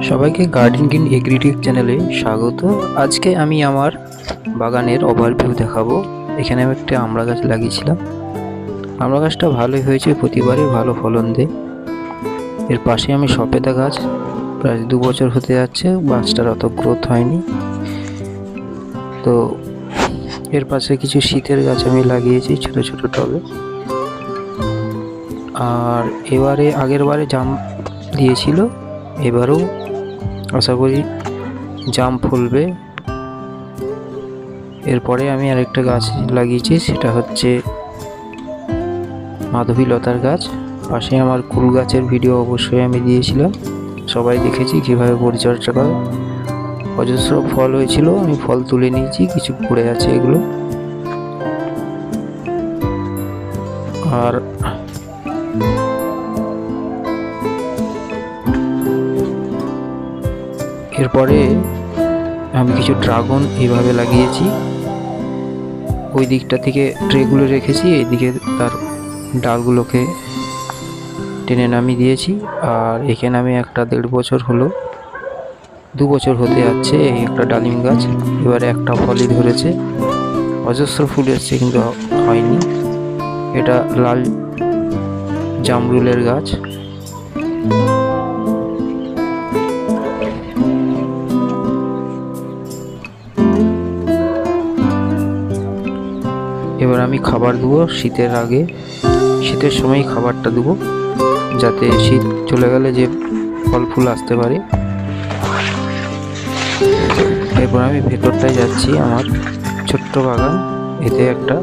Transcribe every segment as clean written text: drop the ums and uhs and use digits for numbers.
সবাইকে garden green agritech চ্যানেলে স্বাগত। আজকে আমি আমার বাগানের ওভারভিউ দেখাবো। এখানে আমি একটা আমড়া গাছ লাগিয়েছিলাম। আমড়া গাছটা ভালোই হয়েছে, প্রতিবারই ভালো ফলন দেয়। এর পাশে আমি সপেতা গাছ, প্রায় 2 বছর হতে যাচ্ছে, গাছটার অত গ্রোথ হয়নি। তো এর পাশে কিছু শীতের গাছ আমি লাগিয়েছি ছোট ছোট টবে। আর আগের বারে জাম দিয়েছিল, এবারেও আশা করি জাম ফলবে। এরপরে আমি আরেকটা গাছ লাগিয়েছি, সেটা হচ্ছে মাধবীলতার গাছ। পাশে আমার কুল গাছের ভিডিও অবশ্যই আমি দিয়েছিলাম, সবাই দেখেছি কীভাবে পরিচর্যা করে। অজস্র ফল হয়েছিল, আমি ফল তুলে নিয়েছি, কিছু পড়ে আছে এগুলো। আর এরপরে আমি কিছু ড্রাগন এইভাবে লাগিয়েছি। ওই দিকটা থেকে ট্রেগুলো রেখেছি, এইদিকে তার ডালগুলোকে টেনে নামিয়ে দিয়েছি। আর এখানে আমি একটা 1.5 বছর হলো, 2 বছর হতে যাচ্ছে, এই একটা ডালিম গাছ। এবারে একটা ফলই ধরেছে, অজস্র ফুল এসছে কিন্তু হয়নি। এটা লাল জামরুলের গাছ। এবার আমি খাবার দেবো শীতের আগে, শীতের সময় খাবারটা দেবো, যাতে শীত চলে গেলে যে ফল ফুল আসতে পারে। এরপর আমি ভেতরটায় যাচ্ছি, আমার ছোট্ট বাগান। এতে একটা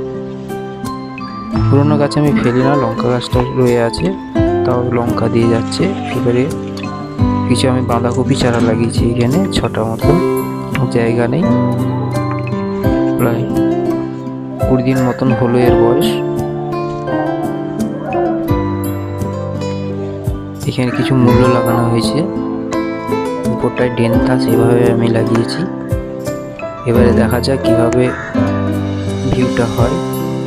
পুরোনো গাছ আমি ফেলি না, লঙ্কা গাছটা রয়ে আছে, তাও লঙ্কা দিয়ে যাচ্ছে। এবারে কিছু আমি বাঁধাকপি চারা লাগিয়েছি, এখানে 6টা মতো, জায়গা নেই। প্রায় 20 দিন মতন হলো এর বয়স। এখানে কিছু মূল্য লাগানো হয়েছে, উপরটায় ডেন্থা, সেভাবে আমি লাগিয়েছি। এবারে দেখা যাক কিভাবে ভিউটা হয়।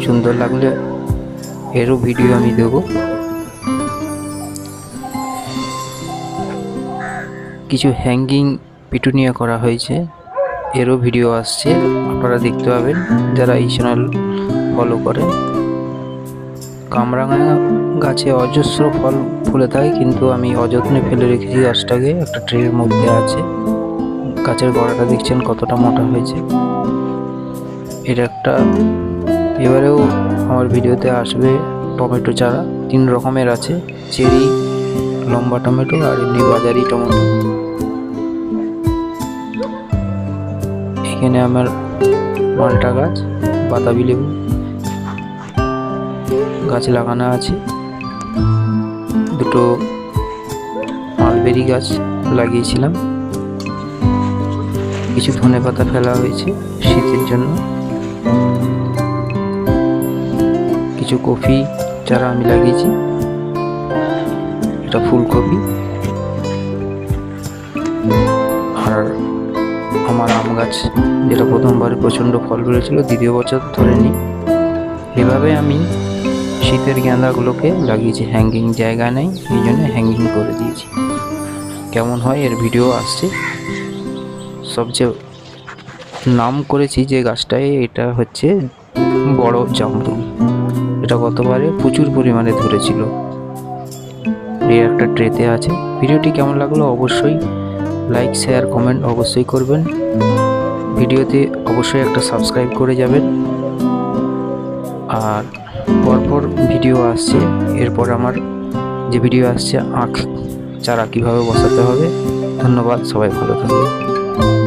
সুন্দর লাগলে এরও ভিডিও আমি দেবো। কিছু হ্যাঙ্গিং পিটুনিয়া করা হয়েছে, এরও ভিডিও আসছে, আপনারা দেখতে পাবেন যারা এই চ্যানেল ফলো করেন। কামরাঙা গাছে অজস্র ফল ফুলে থাকে, কিন্তু আমি অযত্নে ফেলে রেখেছি গাছটাকে, একটা ট্রের মধ্যে আছে। গাছের গোড়াটা দেখছেন কতটা মোটা হয়েছে। এটা একটা, এবারেও আমার ভিডিওতে আসবে টমেটো চারা, 3 রকমের আছে, চেরি, লম্বা টমেটো আর এমনি বাজারি টমেটো। এখানে আমার মালটা গাছ, বাতাবি লেবু গাছ লাগানো আছে, 2টো মালবেরি গাছ লাগিয়েছিলাম। কিছু ধনেপাতা ফেলা হয়েছে শীতের জন্য। কিছু কফি চারা আমি লাগিয়েছি, এটা ফুলকপি। আর আমার আম গাছ, যেটা প্রথমবারে প্রচণ্ড ফল বেড়েছিল, 2য় বছর ধরেনি। এভাবে আমি শীতের গাঁদাগুলোকে লাগিয়েছি, হ্যাঙ্গিং জায়গা নেই, এই জন্য হ্যাঙ্গিং করে দিয়েছি। কেমন হয় এর ভিডিও আসছে। সবচেয়ে নাম করেছি যে গাছটায়, এটা হচ্ছে বড় জামরুল। এটা গতবারে প্রচুর পরিমাণে ধরেছিল। এই একটা ট্রেতে আছে। ভিডিওটি কেমন লাগলো অবশ্যই লাইক, শেয়ার, কমেন্ট অবশ্যই করবেন। ভিডিওতে অবশ্যই একটা সাবস্ক্রাইব করে যাবেন। আর পরপর ভিডিও আসছে, এরপর আমার যে ভিডিও আসছে আখ চারা কীভাবে বসাতে হবে। ধন্যবাদ, সবাই ভালো থাকবে।